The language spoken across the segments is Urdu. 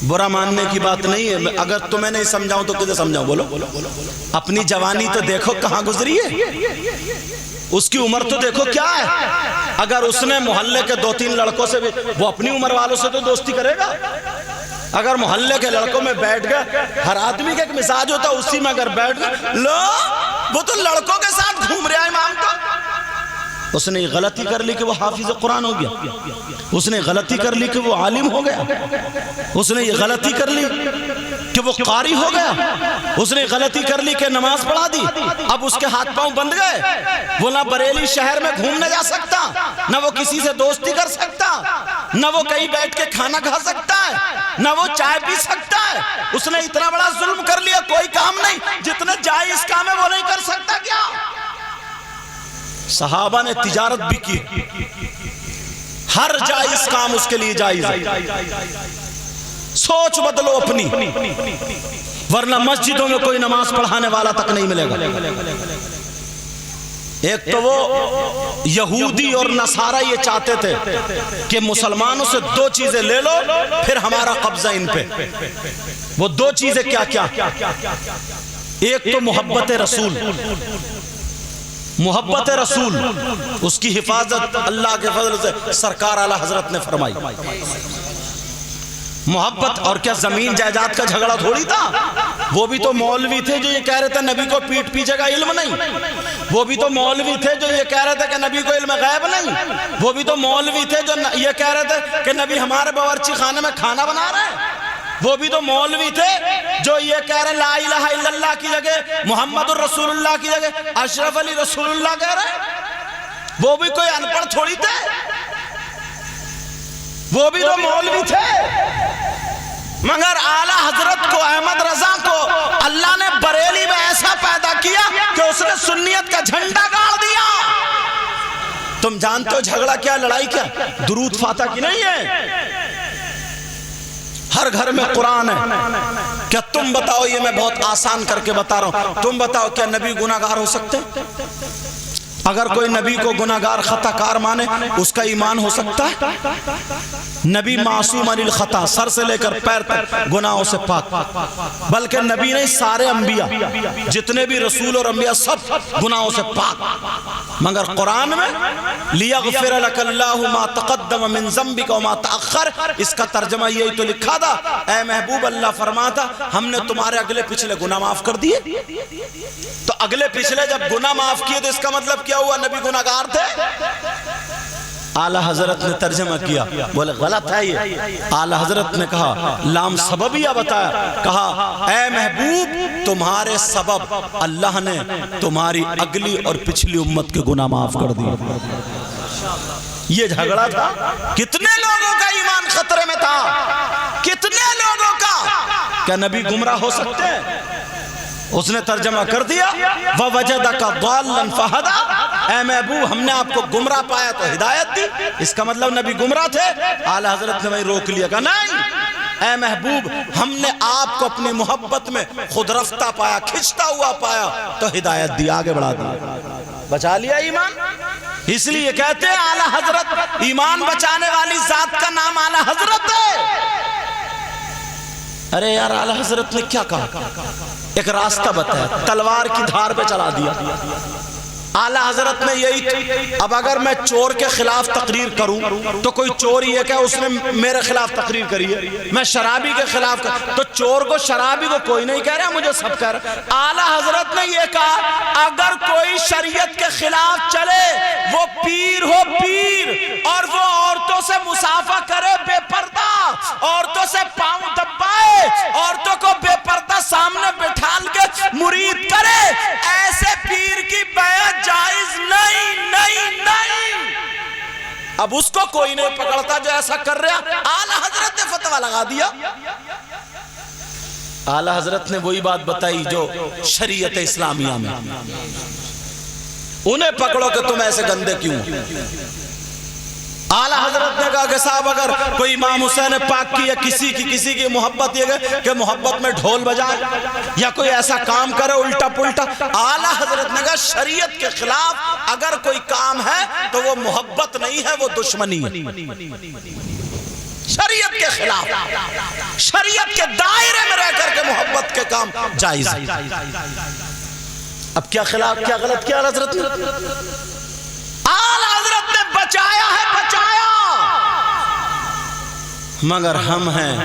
برا ماننے کی بات نہیں ہے. اگر تمہیں نہیں سمجھاؤں تو کسے سمجھاؤں؟ بولو. اپنی جوانی تو دیکھو کہاں گزری ہے, اس کی عمر تو دیکھو کیا ہے. اگر اس نے محلے کے 2-3 لڑکوں سے بھی, وہ اپنی عمر والوں سے تو دوستی کرے گا. اگر محلے کے لڑکوں میں بیٹھ گئے, ہر آدمی کا ایک مزاج ہوتا ہے, اسی میں اگر بیٹھ گئے, لو وہ تو لڑکوں کے ساتھ گھوم رہا ہے امام تو. اس نے غلطی کر لی کہ وہ حافظ قرآن ہو گیا, اس نے غلطی کر لی کہ وہ عالم ہو گیا, اس نے یہ غلطی کر لی کہ وہ قاری ہو گیا, اس نے غلطی کر لی کہ نماز پڑھا دی. اب اس کے ہاتھ پاؤں بند گئے, وہ نہ بریلی شہر میں گھومنے جا سکتا, نہ وہ کسی سے دوستی کر سکتا, نہ وہ کہیں بیٹھ کے کھانا کھا سکتا ہے, نہ وہ چائے پی سکتا ہے. اس نے اتنا بڑا ظلم کر لیا, کوئی کام نہیں جتنے جائز کام ہے وہ نہیں کر سکتا. کیا صحابہ نے تجارت بھی کی, ہر جائز کام اس کے لیے جائز ہے. سوچ بدلو اپنی, ورنہ مسجدوں میں کوئی نماز پڑھانے والا تک نہیں ملے گا. ایک تو وہ یہودی اور نصارہ یہ چاہتے تھے کہ مسلمانوں سے 2 چیزیں لے لو پھر ہمارا قبضہ ان پہ. وہ 2 چیزیں کیا کیا؟ ایک تو محبت رسول, محبت رسول, اس کی حفاظت اللہ کے فضل سے سرکار اعلیٰ حضرت نے فرمائی. محبت. اور کیا زمین جائیداد کا جھگڑا تھوڑی تھا؟ وہ بھی تو مولوی تھے جو یہ کہہ رہے تھے نبی کو پیٹ پیچھے کا علم نہیں. وہ بھی تو مولوی تھے جو یہ کہہ رہے تھے کہ نبی کو علم غیب نہیں. وہ بھی تو مولوی تھے جو یہ کہہ رہے تھے کہ نبی ہمارے باورچی خانے میں کھانا بنا رہے ہیں. وہ بھی تو مولوی تھے جو یہ کہہ رہے ہیں لا الہ الا اللہ کی جگہ محمد الرسول اللہ کی جگہ اشرف علی رسول اللہ کہہ رہے ہیں. وہ بھی کوئی ان پڑھ تھوڑی تھے, وہ بھی تو مولوی تھے. مگر اعلیٰ حضرت کو, احمد رضا کو اللہ نے بریلی میں ایسا پیدا کیا کہ اس نے سنیت کا جھنڈا گاڑ دیا. تم جانتے ہو جھگڑا کیا, لڑائی کیا؟ درود فاتح کی نہیں ہے. ہر گھر میں قرآن ہے. کیا تم بتاؤ, یہ میں بہت آسان کر کے بتا رہا ہوں, تم بتاؤ کیا نبی گناہگار ہو سکتے؟ اگر کوئی نبی کو گناہگار خطا کار مانے اس کا ایمان ہو سکتا ہے؟ نبی معصوم عن الخطا, سر سے لے کر پیر تک گناہوں سے پاک. بلکہ نبی نہیں, سارے انبیاء, جتنے بھی رسول اور انبیاء سب گناہوں سے پاک. مگر قرآن میں لیغفر لک اللہ ما تقدم من ذنبک وما تأخر, اس کا ترجمہ یہی تو لکھا تھا, اے محبوب اللہ فرماتا ہم نے تمہارے اگلے پچھلے گناہ معاف کر دیے. تو اگلے پچھلے جب گناہ معاف کیے تو اس کا مطلب کیا ہوا؟ نبی گناہگار تھے. اعلیٰ حضرت نے ترجمہ کیا, بولے غلط ہے یہ. اعلیٰ حضرت نے کہا, لام سببیہ بتایا, کہا اے محبوب تمہارے سبب اللہ نے تمہاری اگلی اور پچھلی امت کے گناہ معاف کر دیے. یہ جھگڑا تھا. کتنے لوگوں کا ایمان خطرے میں تھا, کتنے لوگوں کا. کیا نبی گمراہ ہو سکتے ہیں؟ اس نے ترجمہ کر دیا وَوَجَدَكَ ضَالًّا فَهَدَى, اے محبوب ہم نے آپ کو گمراہ پایا تو ہدایت دی. اس کا مطلب نبی گمراہ تھے؟ اعلیٰ حضرت نے وہیں روک لیا, کہا نہیں اے محبوب ہم نے آپ کو اپنی محبت میں خود رفتہ پایا, کھچتا ہوا پایا تو ہدایت دی, آگے بڑھا دی, بچا لیا ایمان. اس لیے کہتے ہیں اعلیٰ حضرت, ایمان بچانے والی ذات کا نام اعلیٰ حضرت ہے. ارے یار اعلیٰ حضرت نے کیا کہا؟ ایک راستہ بتایا, تلوار کی دھار پہ چلا دیا. اعلیٰ حضرت نے یہی, اب اگر میں چور کے خلاف تقریر کروں تو کوئی چور یہ کہ اس نے میرے خلاف تقریر کری ہے, میں شرابی کے خلاف تو چور کو شرابی کو کوئی نہیں کہہ رہا, مجھے سب کہہ رہا. اعلیٰ حضرت نے یہ کہا اگر کوئی شریعت کے خلاف چلے وہ پیر ہو پیر, اور وہ عورتوں سے مسافہ کرے بے پردہ, عورتوں سے پاؤں دبائے, عورتوں کو بے پردہ سامنے بٹھال کے مرید کرے, ایسے پیر کی بیعت جائز نہیں نہیں نہیں. اب اس کو کوئی نہیں پکڑتا جو ایسا کر رہا. اعلیٰ حضرت نے فتویٰ لگا دیا. اعلیٰ حضرت نے وہی بات بتائی جو شریعت اسلامیہ میں, انہیں پکڑو کہ تم ایسے گندے کیوں. اعلیٰ حضرت نے کہا کہ صاحب اگر کوئی امام حسین پاک کی یا کسی کی محبت یہ گئے کہ محبت میں ڈھول بجائے یا کوئی ایسا کام کرے الٹا پلٹا, اعلیٰ حضرت نے کہا شریعت کے خلاف اگر کوئی کام ہے تو وہ محبت نہیں ہے, وہ دشمنی ہے. شریعت کے خلاف، شریعت کے دائرے میں رہ کر کے محبت کے کام جائز ہے۔ اب کیا خلاف، کیا غلط کیا حضرت نے؟ آل حضرت نے بچایا ہے، بچایا، مگر ہم ہیں،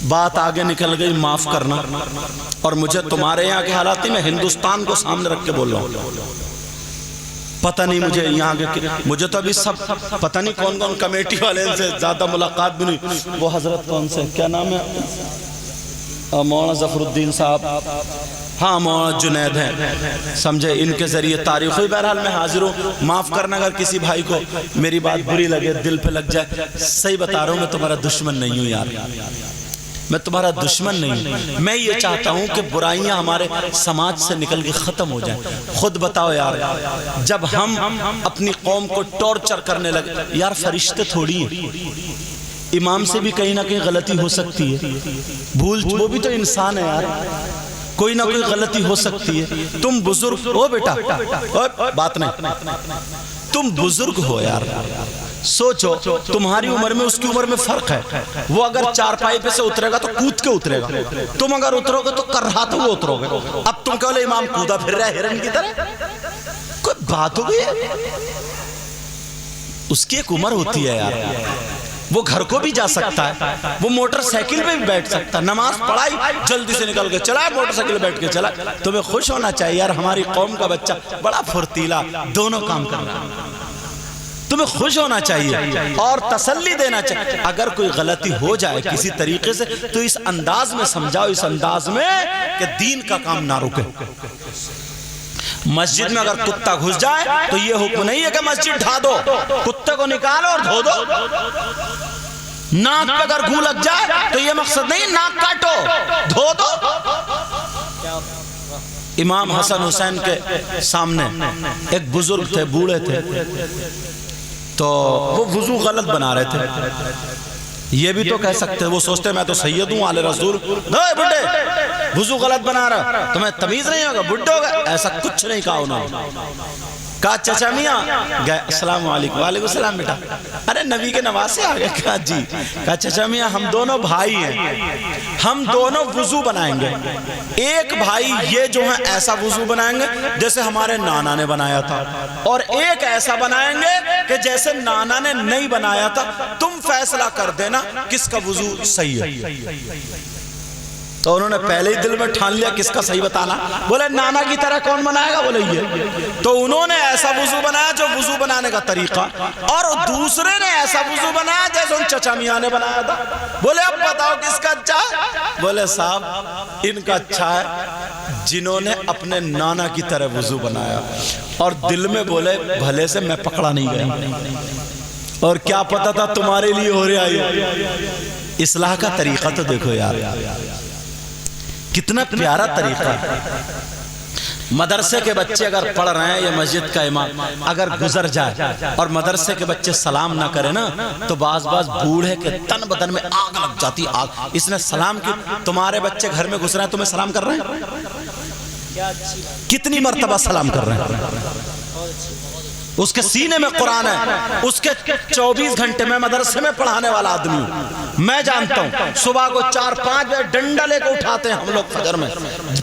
بات آگے نکل گئی، معاف کرنا۔ اور مجھے تمہارے یہاں کے حالات میں ہندوستان کو سامنے رکھ کے بول رہا ہوں، پتہ نہیں مجھے یہاں کے، مجھے تو ابھی سب پتہ نہیں کون کون کمیٹی والے سے زیادہ ملاقات بھی نہیں۔ وہ حضرت کون سے، کیا نام ہے، مولانا ظفر الدین صاحب، ہاں مولانا جنید ہیں، سمجھے، ان کے ذریعے تاریخ ہوئی۔ بہرحال میں حاضر ہوں، معاف کرنا اگر کسی بھائی کو میری بات بری لگے، دل پہ لگ جائے۔ صحیح بتا رہا ہوں، میں تمہارا دشمن نہیں ہوں یار، میں تمہارا دشمن نہیں ہوں۔ میں یہ چاہتا ہوں کہ برائیاں ہمارے سماج سے نکل کے ختم ہو جائیں۔ خود بتاؤ یار، جب ہم اپنی قوم کو ٹارچر کرنے لگے، یار فرشتے تھوڑی ہیں، امام سے بھی کہیں نہ کہیں غلطی ہو سکتی ہے، بھول، وہ بھی تو انسان ہے یار، کوئی نہ کوئی غلطی ہو سکتی ہے۔ تم بزرگ ہو بیٹا، بات نہیں، تم بزرگ ہو یار، سوچو تمہاری عمر میں اس کی عمر میں فرق ہے۔ وہ اگر چارپائی پہ سے اترے گا تو کود کے اترے گا، تم اگر اترو گے تو کرہاتے ہوئے اترو گے۔ اب تم کہو لے امام کودا پھر رہا ہے ہرن کی طرح، کوئی بات ہو گئی ہے؟ اس کی ایک عمر ہوتی ہے یار، وہ گھر کو بھی جا سکتا ہے، وہ موٹر سائیکل پہ بھی بیٹھ سکتا ہے، نماز پڑھائی جلدی سے نکل کے چلا، موٹر سائیکل بیٹھ کے چلا۔ تمہیں خوش ہونا چاہیے یار، ہماری قوم کا بچہ بڑا پھرتیلا، دونوں کام کر رہا ہے، تمہیں خوش ہونا چاہیے اور تسلی دینا چاہیے۔ اگر کوئی غلطی ہو جائے کسی طریقے سے تو اس انداز میں سمجھاؤ، اس انداز میں کہ دین کا کام نہ رکے۔ مسجد میں اگر کتا گھس جائے تو یہ حکم نہیں ہے کہ مسجد ڈھا دو، کتے کو نکالو اور دھو دو۔ ناک پہ اگر گھو لگ جائے تو یہ مقصد نہیں ناک کاٹو، دھو دو۔ امام حسن حسین کے سامنے ایک بزرگ تھے، بوڑھے تھے، تو وہ وضو غلط بنا رہے تھے۔ یہ بھی تو کہہ سکتے، وہ سوچتے میں تو سید ہوں، آل رسول، بڑھے وضو غلط بنا رہا، تمہیں تمیز نہیں ہوگا، بڑھے ہوگا، ایسا کچھ نہیں کہا انہوں نے۔ کہا چچا میاں گئے، السلام علیکم، وعلیکم السلام بیٹا، ارے نبی کے نواسے آگئے، کہا جی، کہا چچا میاں ہم دونوں بھائی ہیں، ہم دونوں وضو بنائیں گے، ایک بھائی یہ جو ہے ایسا وضو بنائیں گے جیسے ہمارے نانا نے بنایا تھا، اور ایک ایسا بنائیں گے کہ جیسے نانا نے نہیں بنایا تھا، تم فیصلہ کر دینا کس کا وضو صحیح ہے۔ تو انہوں نے پہلے ہی دل میں ٹھان لیا کس کا صحیح بتانا، بولے نانا کی طرح کون بنائے گا، بولے یہ۔ تو انہوں نے ایسا وضو بنایا جو وضو بنانے کا طریقہ، اور دوسرے نے ایسا وضو بنایا جیسے ان چچا میاں نے بنایا تھا۔ بولے اب بتاؤ کس کا اچھا ہے، بولے صاحب ان کا اچھا ہے جنہوں نے اپنے نانا کی طرح وضو بنایا، اور دل میں بولے بھلے سے میں پکڑا نہیں گیا، اور کیا پتا تھا تمہارے لیے ہو رہا ہے۔ اصلاح کا طریقہ تو دیکھو یار، کتنا پیارا طریقہ ہے۔ مدرسے کے بچے اگر پڑھ رہے ہیں یا مسجد کا امام اگر گزر جائے اور مدرسے کے بچے سلام نہ کرے نا تو بعض بوڑھے کے تن بدن میں آگ لگ جاتی، آگ، اس نے سلام کی۔ تمہارے بچے گھر میں گزر رہے ہیں، تمہیں سلام کر رہے ہیں، کتنی مرتبہ سلام کر رہے ہیں؟ اس کے سینے میں قرآن ہے، اس کے 24 گھنٹے میں مدرسے میں پڑھانے والا آدمی ہوں، میں جانتا ہوں۔ صبح کو 4-5 بجے ڈنڈا لے کے اٹھاتے ہیں ہم لوگ فجر میں،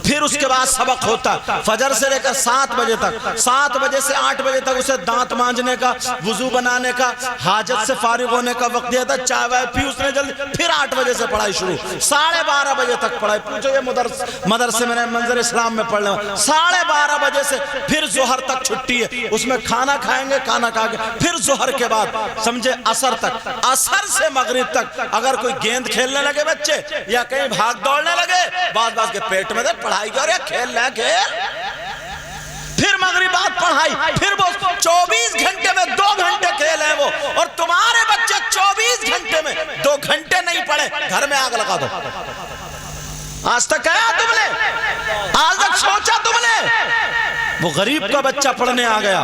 پھر اس کے بعد سبق ہوتا ہے فجر سے لے کر 7 بجے تک، 7 بجے سے 8 بجے تک اسے دانت مانجنے کا، وضو بنانے کا، حاجت سے فارغ ہونے کا وقت دیا تھا، چائے وائے پھی اس نے جلدی، پھر 8 بجے سے پڑھائی شروع، 12:30 بجے تک پڑھائی۔ پوچھو یہ مدرسے میں منظر اسلام میں پڑھنے والا 12:30 بجے سے پھر ظہر تک چھٹی ہے، اس میں کھانا کھائیں گے، کھانا کھا کے پھر ظہر کے بعد سمجھے عصر تک، عصر سے مغرب تک اگر کوئی گیند کھیلنے لگے بچے یا کہیں بھاگ دوڑنے لگے، بعض کے پیٹ میں دے پڑھائی کی، اور یہ کھیل لے کھیل، پھر مغربات پڑھائی، پھر وہ 24 گھنٹے میں 2 گھنٹے کھیل ہیں وہ، اور تمہارے بچے 24 گھنٹے میں 2 گھنٹے نہیں پڑھے، گھر میں آگ لگا دو۔ آج تک کہا تم نے، آج تک سوچا تم نے؟ وہ غریب کا بچہ پڑھنے آ گیا،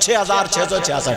6666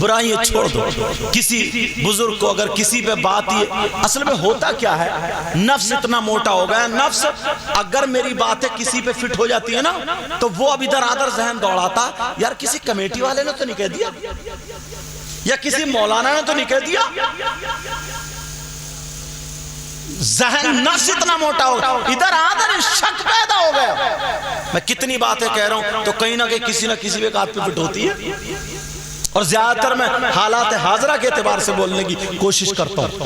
برائیاں چھوڑ دو. کسی بزرگ کو اگر کسی پہ بات یہ اصل میں ہوتا کیا ہے, نفس اتنا موٹا ہو گیا, نفس اگر میری باتیں کسی پہ فٹ ہو جاتی ہے نا تو وہ اب ادھر ادھر ذہن دوڑاتا, یار کسی کمیٹی والے نے تو نہیں کہہ دیا, یا کسی مولانا نے تو نہیں کہہ دیا. ذہن نفس اتنا موٹا ہو گیا, ادھر ادھر شک پیدا ہو گیا. میں کتنی باتیں کہہ رہا ہوں تو کہیں نہ کہیں کسی نہ کسی پہ بات پہ فٹ ہوتی ہے, اور زیادہ تر میں حالات حاضرہ کے اعتبار سے بولنے کی کوشش کرتا ہوں,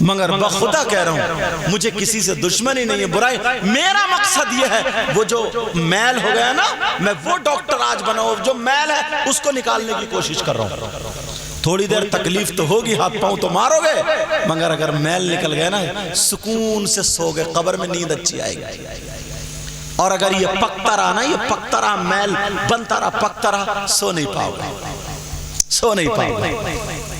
مگر بخدا کہہ رہا ہوں مجھے کسی سے دشمنی نہیں ہے, برائی. میرا مقصد یہ ہے وہ جو میل ہو گیا نا, میں وہ ڈاکٹر آج بناؤں, جو میل ہے اس کو نکالنے کی کوشش کر رہا ہوں. تھوڑی دیر تکلیف تو ہوگی, ہاتھ پاؤں تو مارو گے, مگر اگر میل نکل گئے نا سکون سے سو گئے, قبر میں نیند اچھی آئے گی. اور اگر یہ پکتا رہا نا, یہ پکتا رہا, میل بنتا رہا, پکتا رہا, سو نہیں پاؤ گے, سو نہیں پاؤ گے,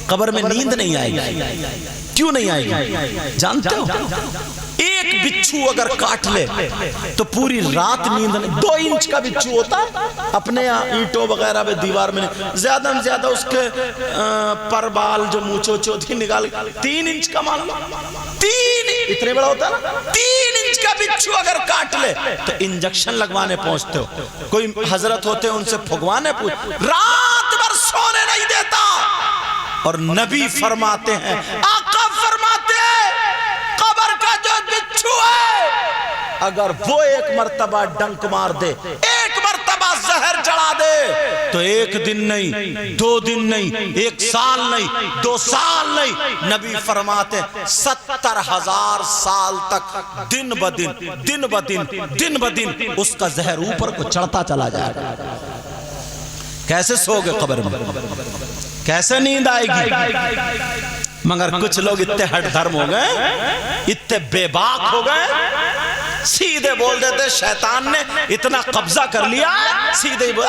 قبر میں نیند نہیں آئے گی. کیوں نہیں آئے گی جانتے ہو؟ ایک بچھو اگر کاٹ لے تو پوری رات نیند نہیں. 2 انچ کا بچھو ہوتا اپنے اینٹوں وغیرہ پہ دیوار میں, زیادہ میں زیادہ اس کے پر بال جو مونچھو چوتھی نکال, 3 انچ کا مان لو, 3 اتنے بڑا ہوتا نا, 3 انچ کا بچھو اگر کاٹ لے تو انجیکشن لگوانے پہنچتے ہو. کوئی حضرت ہوتے ہیں ان سے پھگوانے پوچھ, رات بھر سونے نہیں دیتا. اور نبی فرماتے ہیں, آقا فرماتے ہیں, قبر کا جو بچھو ہے اگر وہ ایک مرتبہ ڈنک مار دے, ایک مرتبہ زہر چڑھا دے, تو 1 دن نہیں, 2 دن نہیں, 1 سال نہیں, 2 سال نہیں, نبی فرماتے 70,000 سال تک دن بدن دن بدن دن بدن اس کا زہر اوپر کو چڑھتا چلا جائے گا. کیسے سو گے قبر میں, کیسے نیند آئے گی؟ مگر کچھ لوگ اتنے ہٹ دھرم ہو گئے, اتنے بے باک ہو گئے, سیدھے بول دیتے شیطان نے اتنا قبضہ کر لیا, سیدھے ہی بول,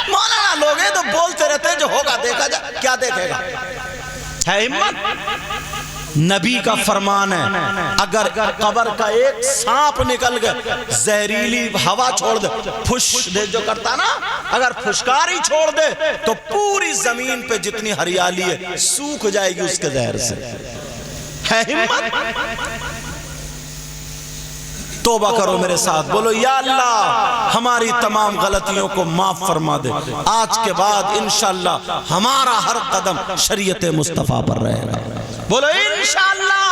مولانا لوگ ہیں تو بولتے رہتے ہیں جو ہوگا دیکھا جا, کیا دیکھے گا, ہے ہمت. نبی کا فرمان ہے اگر قبر کا ایک سانپ نکل گئے, زہریلی ہوا چھوڑ دے, پھش دے جو کرتا نا, اگر پھشکاری چھوڑ دے تو پوری زمین پہ جتنی ہریالی ہے سوکھ جائے گی اس کے زہر سے. ہے ہمت؟ توبہ کرو میرے ساتھ, بولو یا اللہ ہماری تمام غلطیوں کو معاف فرما دے. آج کے بعد انشاءاللہ ہمارا ہر قدم شریعت مصطفیٰ پر رہے گا. بولو انشاءاللہ.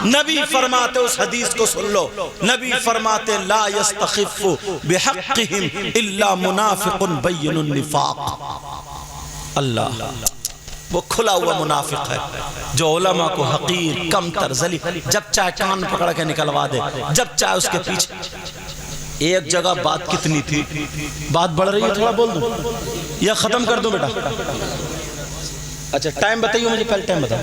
نبی فرماتے, اس حدیث کو سن لو, نبی فرماتے لا یستخف بحقہم الا منافق بین النفاق. اللہ وہ کھلا ہوا منافق ہے جو علماء کو حقیر, کم تر, ذلیل, جب چاہے کان پکڑ کے نکلوا دے, جب چاہے اس کے پیچھے. ایک جگہ بات کتنی تھی, بات بڑھ رہی ہے, تھوڑا بول دوں یا ختم کر دوں بیٹا؟ اچھا ٹائم بتائیے مجھے, پہلے ٹائم بتاؤ.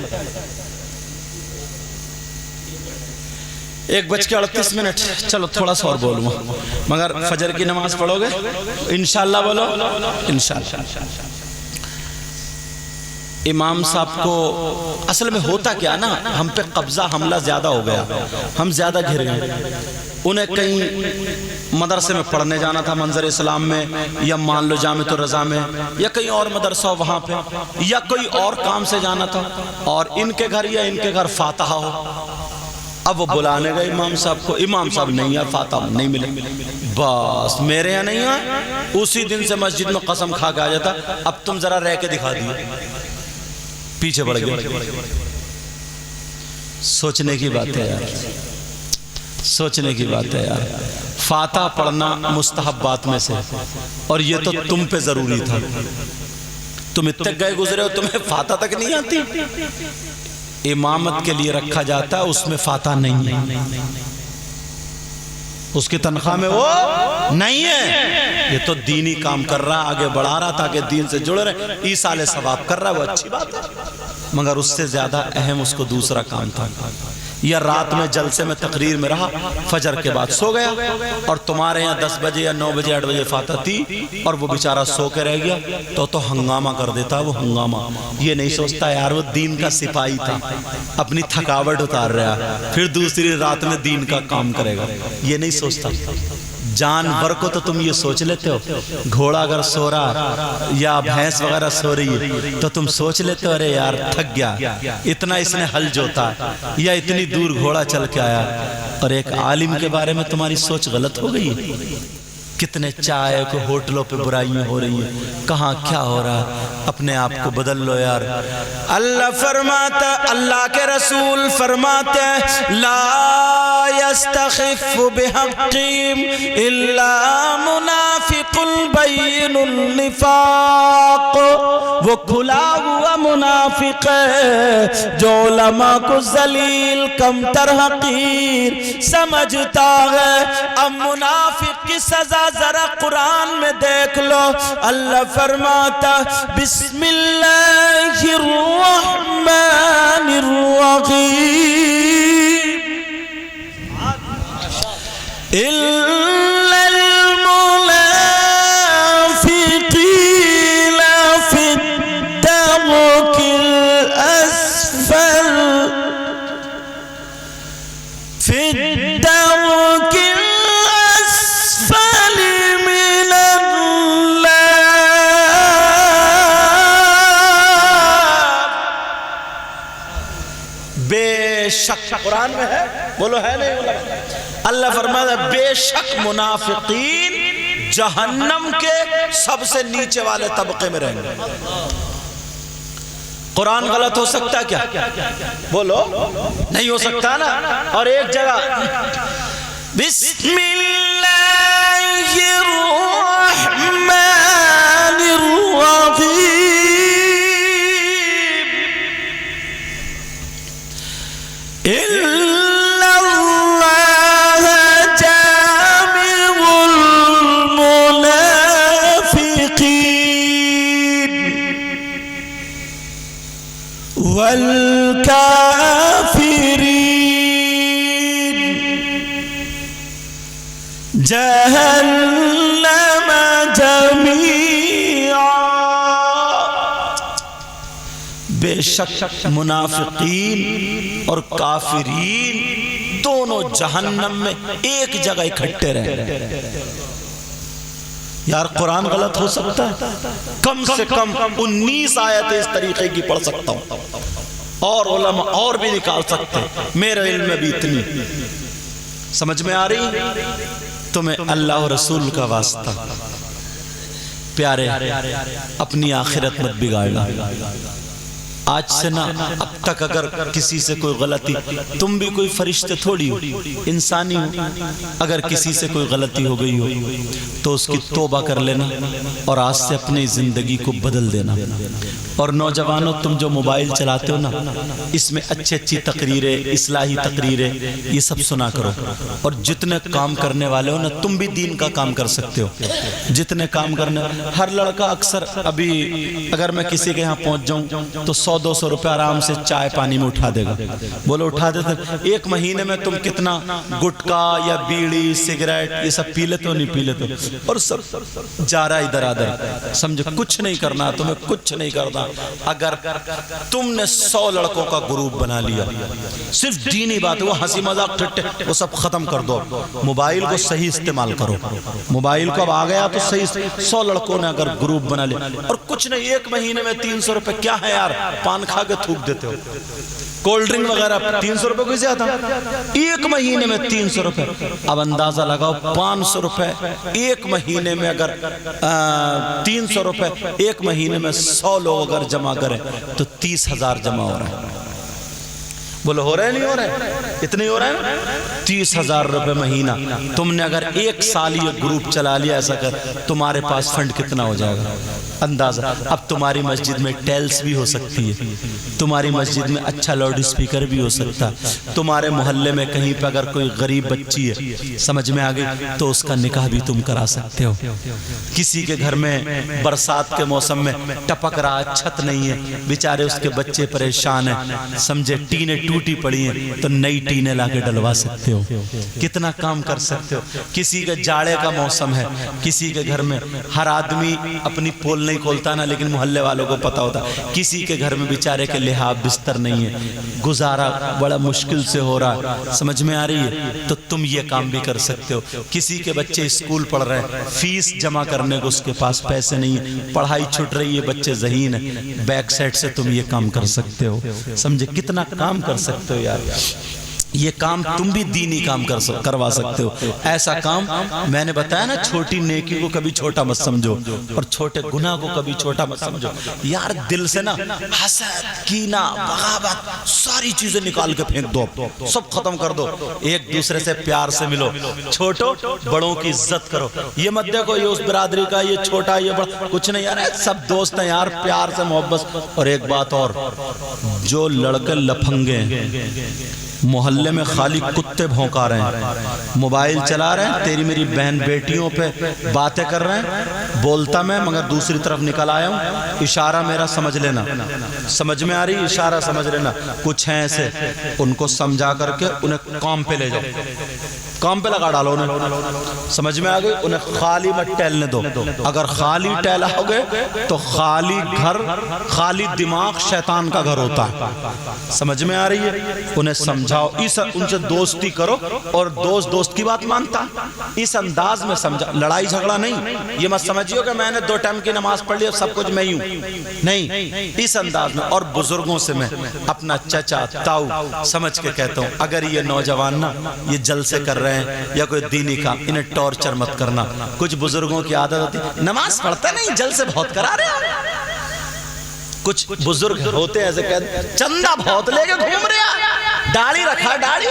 1:38. چلو تھوڑا سا اور بولوں گا, مگر فجر کی نماز پڑھو گے انشاءاللہ, بولو انشاءاللہ. امام صاحب کو اصل میں ہوتا کیا نا, ہم پہ قبضہ حملہ زیادہ ہو گیا, ہم زیادہ گھر گئے. انہیں کہیں مدرسے میں پڑھنے جانا تھا منظر اسلام میں, یا مان لو جامعۃ الرضا میں, یا کہیں اور مدرسہ ہو وہاں پہ, یا کوئی اور کام سے جانا تھا, اور ان کے گھر یا ان کے گھر فاتحہ ہو. اب وہ بلانے گئے امام صاحب کو, امام صاحب نہیں ہے, فاتحہ نہیں ملے. بس میرے یہاں نہیں ہے, اسی دن سے مسجد میں قسم کھا کے آ جاتا, اب تم ذرا رہ کے دکھا دیے, پیچھے بڑھ گئے. سوچنے کی بات ہے یار, سوچنے کی بات ہے یار. فاتحہ پڑھنا مستحبات میں سے, اور یہ تو تم پہ ضروری تھا. تم اتنے گئے گزرے ہو, تمہیں فاتحہ تک نہیں آتی. امامت کے لیے رکھا جاتا ہے, اس میں فاتحہ نہیں ہے, اس کی تنخواہ میں وہ نہیں ہے. یہ تو دینی کام کر رہا, آگے بڑھا رہا تاکہ دین سے جڑ رہے, ایصال ثواب کر رہا, وہ اچھی بات ہے, مگر اس سے زیادہ اہم اس کو دوسرا کام تھا. یا رات میں جلسے میں تقریر میں رہا, فجر کے بعد سو گیا, اور تمہارے یہاں 10 بجے یا 9 بجے 8 بجے فاتحہ تھی, اور وہ بیچارہ سو کے رہ گیا, تو ہنگامہ کر دیتا. وہ ہنگامہ یہ نہیں سوچتا یار وہ دین کا سپاہی تھا, اپنی تھکاوٹ اتار رہا, پھر دوسری رات میں دین کا کام کرے گا, یہ نہیں سوچتا. جانور کو تو تم یہ سوچ لیتے ہو، گھوڑا اگر سو رہا یا بھینس وغیرہ سو رہی ہے تو تم سوچ لیتے ہو ارے یار تھک گیا، اتنا اس نے ہل جوتا یا اتنی دور گھوڑا چل کے آیا۔ اور ایک عالم کے بارے میں تمہاری سوچ غلط ہو گئی ہے۔ کتنے چائے کو ہوٹلوں پہ برائیاں ہو رہی ہیں، کہاں کیا ہو رہا ہے، اپنے آپ کو بدل لو یار۔ اللہ فرماتا، اللہ کے رسول فرماتے ہیں لا یستخف بحقیم الا منافق بین النفاق، وہ کھلا ہوا منافق ہے جو علماء کو ذلیل کمتر حقیر سمجھتا ہے۔ اب منافق کی سزا ذرا قرآن میں دیکھ لو، اللہ فرماتا بسم اللہ الرحمن الرحیم الا المنافقین فی الدرک الاسفل، فی الدرک شک قرآن میں ہے، بولو ہے نہیں بولو۔ اللہ فرماتا ہے بے شک منافقین جہنم کے سب سے نیچے والے طبقے میں رہیں گے۔ قرآن غلط ہو سکتا ہے کیا؟ بولو نہیں ہو سکتا نا۔ اور ایک جگہ بسم اللہ الرحمن الرحیم إِلَّا اللَّهَ جَامِعُ الْمُنَافِقِينَ وَالْكَافِرِينَ جَهَنَّمَ جَمِيعًا۔ بے شک منافقین اور کافرین دونوں جہنم میں ایک جگہ اکٹھے رہیں۔ یار قرآن غلط ہو سکتا ہے؟ کم سے کم 19 آیتیں اس طریقے کی پڑھ سکتا ہوں، اور علماء اور بھی نکال سکتے، میرے علم میں بھی اتنی۔ سمجھ میں آ رہی؟ تمہیں اللہ و رسول کا واسطہ پیارے اپنی آخرت مت بگاڑنا۔ آج سے نہ اب تک اگر کسی سے کوئی غلطی، تم بھی کوئی فرشتے تھوڑی ہو، انسانی ہو، اگر کسی سے کوئی غلطی ہو گئی ہو تو اس کی توبہ کر لینا اور آج سے اپنی زندگی کو بدل دینا۔ اور نوجوانوں تم جو موبائل چلاتے ہو نا، اس میں اچھی اچھی تقریریں، اصلاحی تقریریں یہ سب سنا کرو۔ اور جتنے کام کرنے والے ہو نا، تم بھی دین کا کام کر سکتے ہو۔ جتنے کام کرنے، ہر لڑکا اکثر ابھی اگر میں کسی کے یہاں پہنچ جاؤں تو 100-200 روپے آرام سے چائے پانی میں اٹھا دے گا۔ بولو اٹھا دیتے؟ ایک مہینے میں تم کتنا گٹکا یا بیڑی سگریٹ یہ سب پی لیتے ہو؟ نہیں پی لیتے ہو؟ اور سب جا رہا ادھر ادھر، سمجھو کچھ نہیں کرنا، تمہیں کچھ نہیں کرنا۔ اگر تم نے 100 لڑکوں کا گروپ بنا لیا، صرف دینی بات ہے، وہ ہنسی مذاق ٹھٹے وہ سب ختم کر دو، موبائل کو صحیح استعمال کرو۔ موبائل کو اب آ گیا تو صحیح، 100 لڑکوں نے اگر گروپ بنا لیا، اور کچھ نہیں، ایک مہینے میں 300 روپے کیا ہے یار؟ پان کھا کے تھوک دیتے ہو، کولڈ ڈرنگ وغیرہ 300 روپے کوئی زیادہ، ایک مہینے میں 300 روپے۔ اب اندازہ لگاؤ 500 روپے ایک مہینے میں، اگر 300 روپے ایک مہینے میں 100 لوگ اگر جمع کریں تو 30,000 جمع ہو رہا ہے۔ بولو ہو رہا ہے نہیں ہو رہا ہے؟ اتنے ہو رہا ہے نا؟ 30,000 روپے مہینہ۔ تم نے اگر 1 سال یہ گروپ چلا لیا ایسا کر، تمہارے پاس فنڈ کتنا ہو جائے گا اندازہ؟ اب تمہاری مسجد میں ٹیلز بھی ہو سکتی ہے، تمہاری مسجد میں اچھا لاؤڈ اسپیکر بھی ہو سکتا ہے، تمہارے محلے میں کہیں پہ اگر کوئی غریب بچی ہے، سمجھ میں آگئی، تو اس کا نکاح بھی تم کرا سکتے ہو۔ کسی کے گھر میں برسات کے موسم میں ٹپک رہا، چھت نہیں ہے، بیچارے اس کے بچے پریشان ہیں، سمجھے ٹینے ٹوٹی پڑی ہیں تو نئی ٹینیں لا کے ڈلوا سکتے ہو، کتنا کام کر سکتے ہو. کسی کے جاڑے کا موسم ہے، کسی کے گھر میں ہر آدمی اپنی پول نہیں کھولتا نا، لیکن محلے والوں کو پتا ہوتا. کسی کے گھر میں بیچارے کے لحاظ بستر نہیں ہے، گزارا بڑا مشکل سے ہو رہا ہے، سمجھ میں آ رہی ہے؟ تو تم یہ کام بھی کر سکتے ہو. کسی کے بچے اسکول پڑھ رہے ہیں، فیس جمع کرنے کو اس کے پاس پیسے نہیں ہیں، پڑھائی چھٹ رہی ہے، بچے ذہین ہیں، بیک سائٹ سے تم یہ کام کر سکتے ہو. سمجھے کتنا کام کر سکتے ہو یار. یہ کام تم بھی دینی کام کروا سکتے ہو. ایسا کام میں نے بتایا نا، چھوٹی نیکی کو کبھی چھوٹا مت سمجھو اور چھوٹے گناہ کو کبھی چھوٹا مت سمجھو. یار دل سے نا حسد، کینہ، بغاوت ساری چیزیں نکال کے پھینک دو، سب ختم کر دو. ایک دوسرے سے پیار سے ملو، چھوٹوں بڑوں کی عزت کرو. یہ مت دیکھو یہ اس برادری کا، یہ چھوٹا، یہ بڑا، کچھ نہیں یار، سب دوست ہیں یار، پیار سے محبت. اور ایک بات اور، جو لڑکے لپھنگے ہیں محلے میں خالی کتے بھونکا رہے ہیں، موبائل چلا رہے ہیں، تیری میری بہن بیٹیوں پہ باتیں کر رہے ہیں، بولتا میں مگر دوسری طرف نکل آیا ہوں، اشارہ میرا سمجھ لینا. سمجھ میں آ رہی؟ اشارہ سمجھ لینا. کچھ ہیں ایسے، ان کو سمجھا کر کے انہیں کام پہ لے جاؤ، کام پہ لگا ڈالو انہیں. سمجھ میں آ گئی؟ انہیں خالی مت ٹہلنے دو. اگر خالی ٹہلا ہوگے تو خالی گھر، خالی دماغ شیطان کا گھر ہوتا ہے. سمجھ میں آ رہی ہے؟ انہیں سمجھاؤ، ان سے دوستی کرو، اور دوست کی بات مانتا. اس انداز میں سمجھا، لڑائی جھگڑا نہیں. یہ مت سمجھیو کہ میں نے 2 ٹائم کی نماز پڑھ لی اب سب کچھ میں ہی ہوں، نہیں. اس انداز میں. اور بزرگوں سے میں اپنا چچا تاؤ سمجھ کے کہتا ہوں، اگر یہ نوجوان نا یہ جلسے کر رہے ہیں یا کوئی دینی کام، انہیں ٹارچر مت کرنا. کچھ بزرگوں کی عادت ہوتی ہے، نماز پڑھتا نہیں، جلسے بہت کرا رہے ہیں. کچھ بزرگ ہوتے ہیں ایسے کہتے ہیں چندہ بہت لے کے گھوم رہے ہیں، داڑھی رکھا. داڑھی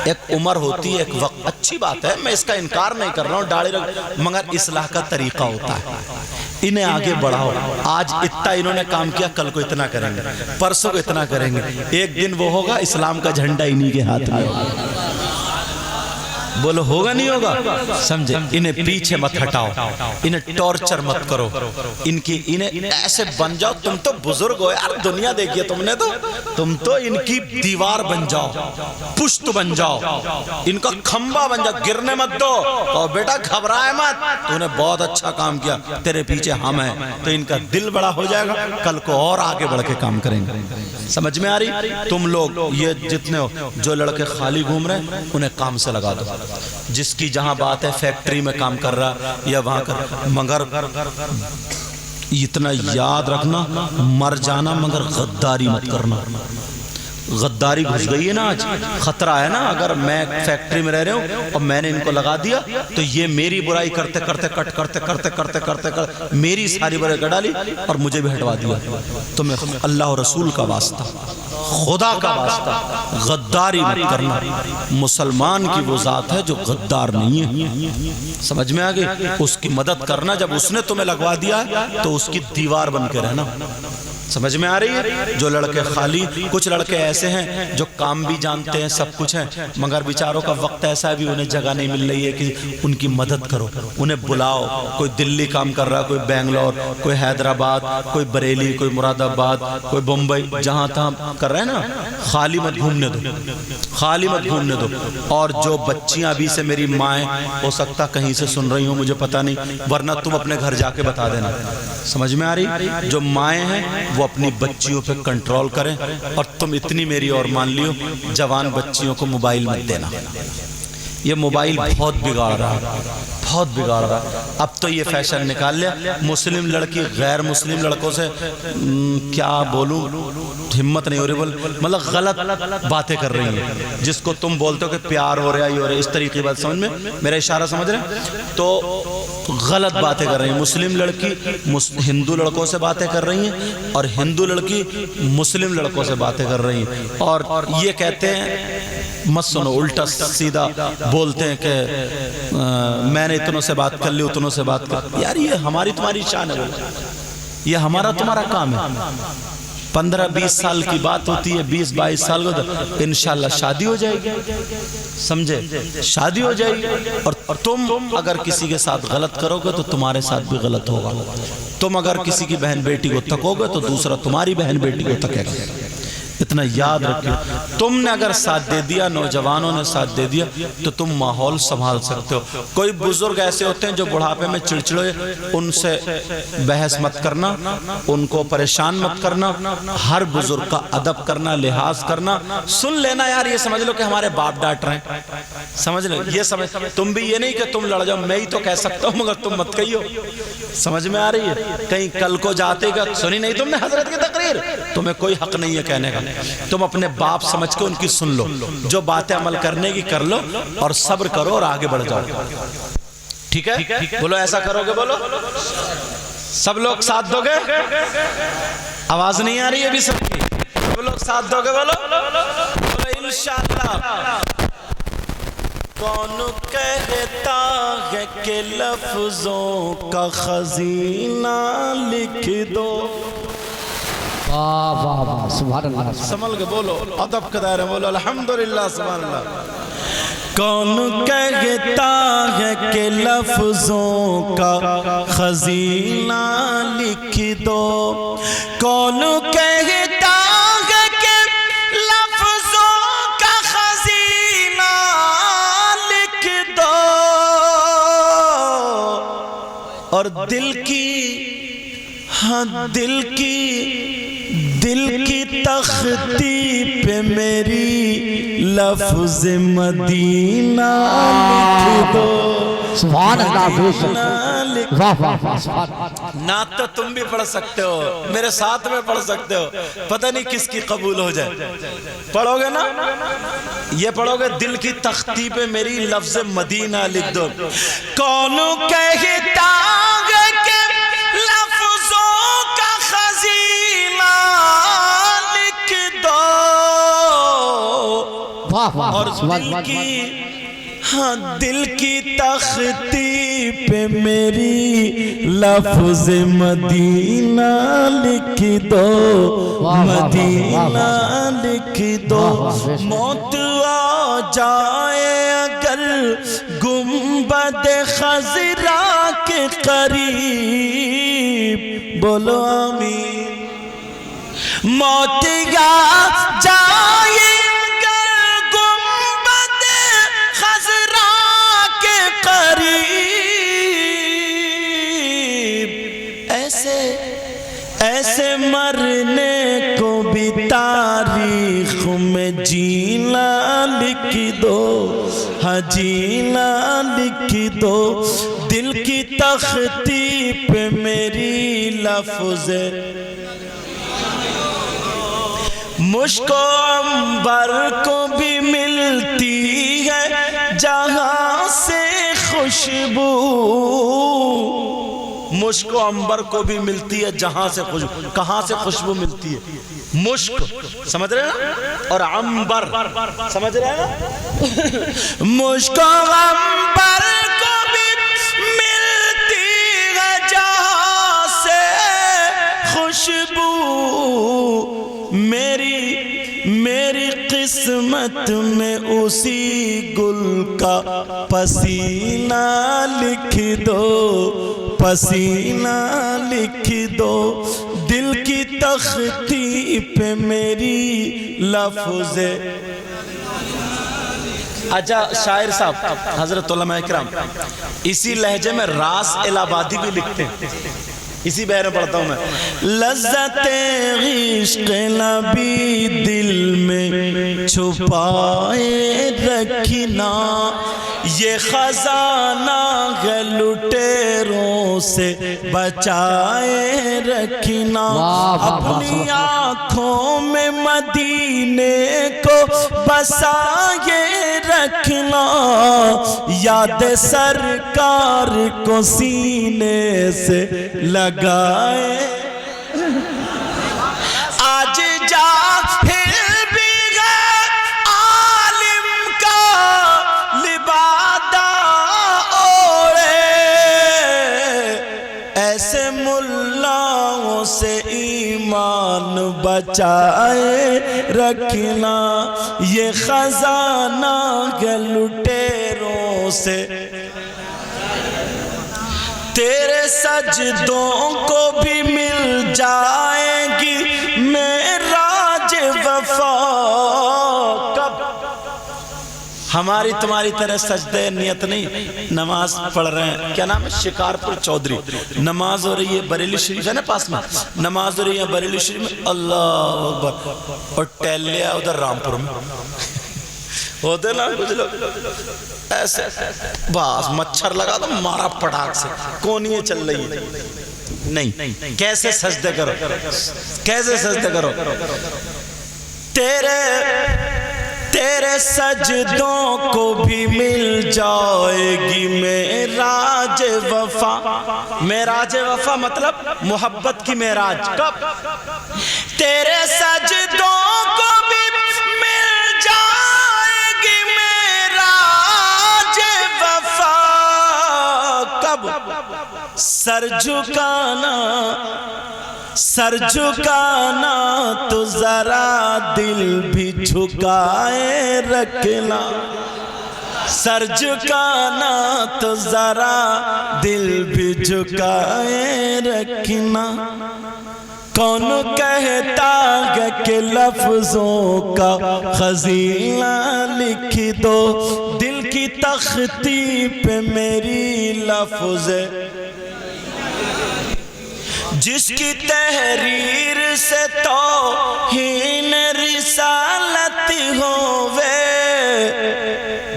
ایک عمر ہوتی ہے، ایک وقت. اچھی بات ہے، میں اس کا انکار نہیں کر رہا ہوں، داڑھی رکھ، مگر اصلاح کا طریقہ ہوتا ہے. انہیں آگے بڑھاؤ. آج اتنا انہوں نے کام کیا، کل کو اتنا کریں گے، پرسوں کو اتنا کریں گے. ایک دن وہ ہوگا اسلام کا جھنڈا انہی کے ہاتھ میں ہوگا. بولو ہوگا نہیں ہوگا؟ سمجھے؟ انہیں پیچھے مت ہٹاؤ، انہیں ٹارچر مت کرو، انہیں ایسے بن جاؤ. تم تو بزرگ ہو یار، دنیا دیکھیے تم نے، تم تو ان کی دیوار بن جاؤ، پشت بن جاؤ، ان کا کھمبا بن جاؤ. گرنے مت دو. اور بیٹا گھبرائے مت، تو نے بہت اچھا کام کیا، تیرے پیچھے ہم ہیں. تو ان کا دل بڑا ہو جائے گا، کل کو اور آگے بڑھ کے کام کریں گے. سمجھ میں آ رہی؟ تم لوگ یہ جتنے ہو، جو لڑکے خالی گھوم رہے ہیں انہیں کام سے لگا دو. جس کی جہاں بات ہے فیکٹری میں کام کر رہا یا وہاں کر، مگر اتنا یاد رکھنا، مر جانا مگر غداری مت کرنا. غداری گھس گئی ہے نا آج، خطرہ ہے نا. اگر میں فیکٹری میں رہ رہا ہوں اور میں نے ان کو لگا دیا تو یہ میری برائی کرتے کرتے میری ساری برائی کر ڈالی اور مجھے بھی ہٹوا دیا. تو میں اللہ اور رسول کا واسطہ، خدا کا واسطہ، غداری مت کرنا. مسلمان کی وہ ذات ہے جو غدار نہیں ہے. سمجھ میں آگے؟ اس کی مدد کرنا. جب اس نے تمہیں لگوا دیا تو اس کی دیوار بن کے رہنا. سمجھ میں آ رہی ہے؟ جو لڑکے خالی، کچھ لڑکے ایسے ہیں جو کام بھی جانتے ہیں، سب کچھ ہیں، مگر بیچاروں کا وقت ایسا ہے بھی انہیں جگہ نہیں مل رہی ہے کہ ان کی مدد کرو. انہیں بلاؤ. کوئی دلی کام کر رہا، کوئی بینگلور، کوئی حیدرآباد، کوئی بریلی، کوئی مراد آباد، کوئی بمبئی، جہاں تہاں کر رہے ہیں نا. خالی مت گھومنے دو، خالی مت گھومنے دو. اور جو بچیاں ابھی سے میری مائیں ہو سکتا کہیں سے سن رہی ہوں، مجھے پتہ نہیں، ورنہ تم اپنے گھر جا کے بتا دینا. سمجھ میں آ رہی؟ جو مائیں ہیں وہ اپنی بچیوں پہ کنٹرول کریں. اور تم اتنی میری اور مان لیو، جوان بچیوں کو موبائل مت دینا. یہ موبائل بہت بگاڑ رہا ہے، بہت بگاڑ رہا ہے. اب تو یہ فیشن نکال لیا. مسلم لڑکی غیر مسلم لڑکوں سے کیا بولوں، ہمت نہیں ہو رہی، مطلب غلط باتیں کر رہی ہیں. جس کو تم بولتے ہو کہ پیار ہو رہا ہے، یہ ہو رہا ہے، اس طریقے بات سمجھ میں میرا اشارہ سمجھ رہے ہیں؟ تو غلط باتیں کر رہی ہیں. مسلم لڑکی ہندو لڑکوں سے باتیں کر رہی ہیں اور ہندو لڑکی مسلم لڑکوں سے باتیں کر رہی ہیں. اور یہ کہتے ہیں، مت سنو، الٹا سیدھا بولتے ہیں کہ میں نے اتنوں سے بات کر لی، اتنوں سے بات کر. یار یہ ہماری تمہاری شان ہے، یہ ہمارا تمہارا کام ہے. 15-20 سال کی بات ہوتی ہے، 20-22 سال کو انشاءاللہ شادی ہو جائے گی. سمجھے؟ شادی ہو جائے گی. اور تم اگر کسی کے ساتھ غلط کرو گے تو تمہارے ساتھ بھی غلط ہوگا. تم اگر کسی کی بہن بیٹی کو تکو گے تو دوسرا تمہاری بہن بیٹی کو تکے گا. اتنا یاد رکھیں، تم نے اگر ساتھ دے دیا، نوجوانوں نے ساتھ دے دیا تو تم ماحول سنبھال سکتے ہو۔ کوئی بزرگ ایسے ہوتے ہیں جو بڑھاپے میں چڑچڑے، ان سے بحث مت کرنا، ان کو پریشان مت کرنا، ہر بزرگ کا ادب کرنا، لحاظ کرنا، سن لینا۔ یار یہ سمجھ لو کہ ہمارے باپ ڈانٹ رہے ہیں، سمجھ لو، یہ سمجھ، تم بھی یہ نہیں کہ تم لڑ جاؤ، میں ہی تو کہہ سکتا ہوں مگر تم مت کہیو۔ سمجھ میں آ رہی ہے؟ کہیں کل کو جاتے گا سنی نہیں تم نے حضرت کی تقریر، تمہیں کوئی حق نہیں ہے کہنے کا، تم اپنے باپ سمجھ کے ان کی سن لو، جو باتیں عمل کرنے کی کر لو اور صبر کرو اور آگے بڑھ جاؤ، ٹھیک ہے؟ بولو ایسا کرو گے، بولو سب لوگ ساتھ دو گے؟ آواز نہیں آ رہی ہے ابھی سب کی؟ سب لوگ ساتھ دو گے؟ بولو انشاءاللہ۔ کون کہتا ہے کہ لفظوں کا خزینہ لکھ دو؟ واہ واہ واہ، سبحان اللہ، سمجھ کے بولو، ادب کا دائرہ بولو الحمدللہ، سبحان اللہ۔ کون کہتا ہے کہ لفظوں کا خزینہ لکھ دو؟ کون کہتا ہے کہ لفظوں کا خزینہ لکھ دو؟ اور دل کی تختی پہ میری لفظ مدینہ لکھ دو۔ سبحان اللہ، واہ واہ واہ، سبحان اللہ۔ نعت تو تم بھی پڑھ سکتے ہو، میرے ساتھ میں پڑھ سکتے ہو، پتہ نہیں کس کی قبول ہو جائے۔ پڑھو گے نا؟ یہ پڑھو گے، دل کی تختی پہ میری لفظ مدینہ لکھ دو۔ کون کہتا ہے کہ لفظوں کا خزینہ لکھ دو؟ اور دل کی تختی پہ میری لفظ مدینہ لکھ دو، مدینہ لکھ دو۔ موت آ جائے اگر گنبد خضرا کے قریب، بولو آمین۔ موت آ جائے ایسے مرنے کو بھی تاریخ میں جینا لکھ دو، ہاں جینا لکھ دو۔ دل کی تختی پہ میری لفظ مشک و عنبر کو بھی ملتی ہے جہاں سے خوشبو، مشک و عنبر کو بھی ملتی ہے جہاں سے خوشبو۔ کہاں سے خوشبو ملتی ہے؟ مشک، سمجھ رہے ہیں؟ اور عنبر، سمجھ رہے ہیں؟ مشک و عنبر کو بھی ملتی ہے جہاں سے خوشبو، میری قسمت میں اسی گل کا پسینہ لکھ دو، پسینہ لکھ دو۔ دل کی تختی پہ میری لفظ۔ اچھا شاعر صاحب حضرت علماء اکرام اسی لہجے میں راس الہ آبادی بھی لکھتے ہیں، اسی بحر میں پڑھتا ہوں میں۔ لذت عشق نبی دل میں چھپائے رکھنا، یہ خزانہ ہے لٹیروں سے بچائے رکھنا۔ اپنی آنکھوں میں مدینے کو بسائے رکھنا، یاد سرکار کو سینے سے لگائے۔ آج جاہل بھی ہے عالم کا لبادہ اوڑے، ایسے ملاؤں سے ایمان بچائے رکھنا، یہ خزانہ ہے لٹیروں سے۔ تیرے سجدوں کو بھی مل جائے گی معراج وفا، ہماری تمہاری طرح سجدے نیت نہیں، نماز پڑھ رہے ہیں، کیا نام ہے، شکارپور چودھری، نماز ہو رہی ہے بریلی شریف ہے نا پاس میں، نماز ہو رہی ہے بریلی شریف میں، اللہ اکبر، اور ٹہل لیا ادھر رامپور میں ہوتے نا کچھ لوگ ایسے، بس مچھر لگا تو مارا پٹاک سے، کونیاں چل رہی ہے، نہیں، کیسے سجدے کرو، کیسے سجدے کرو، تیرے سجدوں کو بھی مل جائے گی معراج وفا، معراج وفا مطلب محبت کی معراج، کب، تیرے سجدوں کو بھی مل جائے گی معراج وفا، کب، سر جھکانا تو ذرا دل بھی جھکائے رکھنا، سر جھکانا تو ذرا دل بھی جھکائے رکھنا، کون کہتا ہے کہ لفظوں کا خزینہ لکھ دو، دل کی تختی پہ میری لفظ جس کی تحریر سے توہین رسالت ہووے،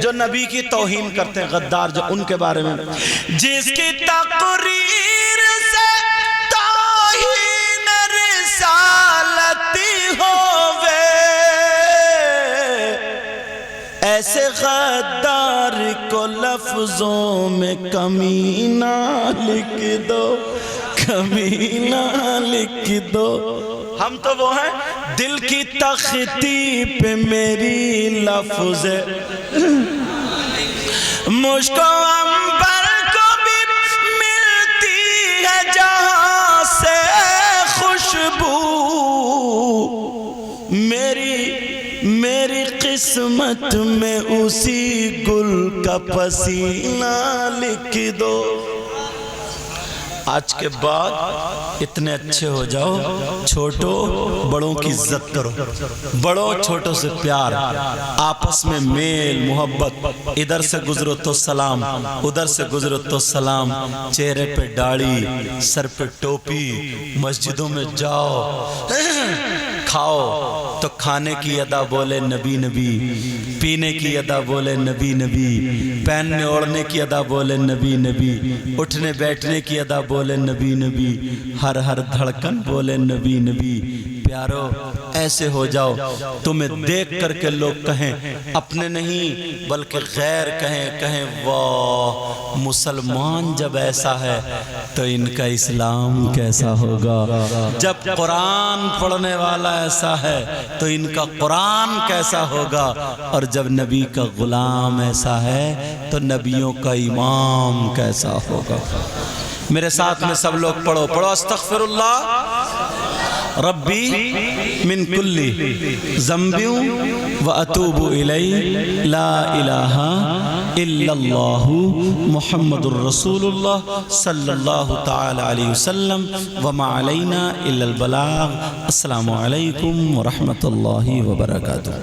جو نبی کی توہین کرتے ہیں غدار جو، ان کے بارے میں، جس کی تقریر سے توہین رسالت ہووے، ایسے غدار کو لفظوں میں کمینہ لکھ دو، کمینہ لکھ دو، ہم تو وہ ہیں دل کی تختی پہ میری لفظ، مجھ کو عنبر کو بھی ملتی ہے جہاں سے خوشبو، میری قسمت میں اسی گل کا پسینہ لکھ دو۔ آج کے بعد اتنے اچھے ہو جاؤ، چھوٹوں بڑوں کی عزت کرو، بڑوں چھوٹوں سے پیار، آپس میں میل محبت، ادھر سے گزرو تو سلام، ادھر سے گزرو تو سلام، چہرے پہ داڑھی، سر پہ ٹوپی، مسجدوں میں جاؤ، کھاؤ تو کھانے کی ادا بولے نبی نبی، پینے کی ادا بولے نبی نبی، پہننے اوڑھنے کی ادا بولے نبی نبی، اٹھنے بیٹھنے کی ادا بولے نبی نبی، ہر دھڑکن بولے نبی نبی۔ پیارو ایسے ہو جاؤ، تمہیں دیکھ کر کے لوگ کہیں، اپنے نہیں بلکہ غیر کہیں واہ مسلمان جب ایسا ہے تو ان کا اسلام کیسا ہوگا، جب قرآن پڑھنے والا ایسا ہے تو ان کا قرآن کیسا ہوگا، اور جب نبی کا غلام ایسا ہے تو نبیوں کا امام کیسا ہوگا۔ میرے ساتھ میں سب لوگ پڑھو استغفر اللہ ربی من کل ذنب واتوب الیہ، لا الہ الا اللہ محمد الرسول اللہ صلی اللہ تعالی علیہ وسلم، وما علینا الا البلاغ۔ السلام علیکم ورحمۃ اللہ وبرکاتہ۔